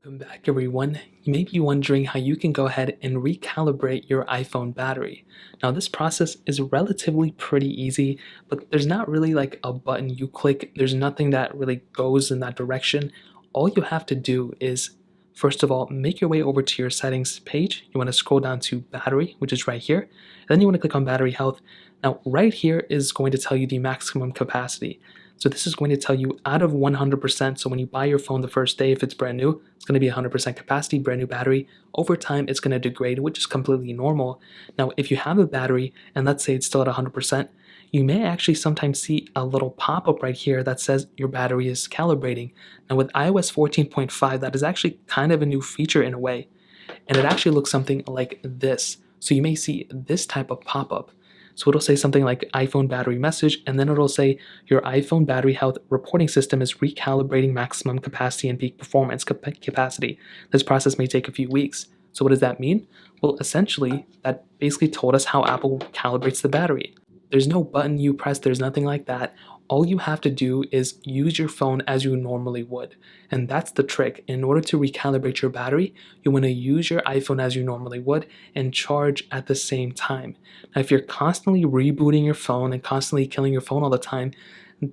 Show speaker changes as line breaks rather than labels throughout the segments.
Welcome back everyone. You may be wondering how you can go ahead and recalibrate your iPhone battery. Now this process is relatively pretty easy, but there's not really like a button you click. There's nothing that really goes in that direction. All you have to do is, first of all, make your way over to your settings page. You want to scroll down to battery, which is right here. Then you want to click on battery health. Now right here is going to tell you the maximum capacity. So this is going to tell you out of 100%, so when you buy your phone the first day, if it's brand new, it's going to be 100% capacity, brand new battery. Over time, it's going to degrade, which is completely normal. Now, if you have a battery, and let's say it's still at 100%, you may actually sometimes see a little pop-up right here that says your battery is calibrating. Now with iOS 14.5, that is actually kind of a new feature in a way, and it actually looks something like this. So you may see this type of pop-up. So it'll say something like iPhone battery message, and then it'll say your iPhone battery health reporting system is recalibrating maximum capacity and peak performance capacity. This process may take a few weeks. So what does that mean? Well, essentially, that basically told us how Apple calibrates the battery. There's no button you press, there's nothing like that. All you have to do is use your phone as you normally would. And that's the trick. In order to recalibrate your battery, you want to use your iPhone as you normally would and charge at the same time. Now, if you're constantly rebooting your phone and constantly killing your phone all the time,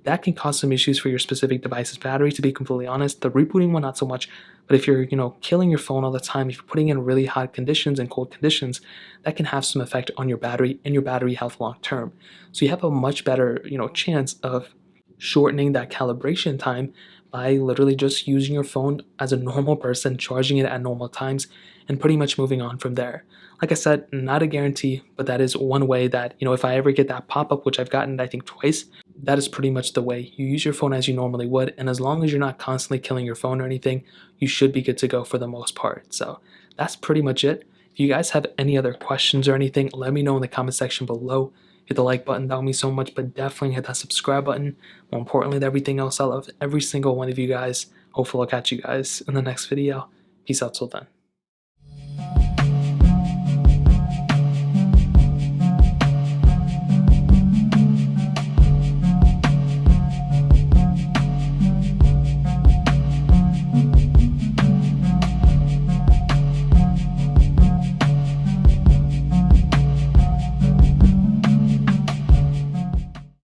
that can cause some issues for your specific device's battery, to be completely honest. The rebooting one, not so much. But if you're, killing your phone all the time, if you're putting in really hot conditions and cold conditions, that can have some effect on your battery and your battery health long term. So you have a much better, chance of shortening that calibration time by literally just using your phone as a normal person, charging it at normal times, and pretty much moving on from there. Like I said, not a guarantee, but that is one way that, if I ever get that pop-up, which I've gotten, I think, twice, that is pretty much the way. You use your phone as you normally would, and as long as you're not constantly killing your phone or anything, you should be good to go for the most part. So that's pretty much it. If you guys have any other questions or anything, let me know in the comment section below. Hit the like button, that would mean so much, but definitely hit that subscribe button. More importantly than everything else, I love every single one of you guys. Hopefully I'll catch you guys in the next video. Peace out till then.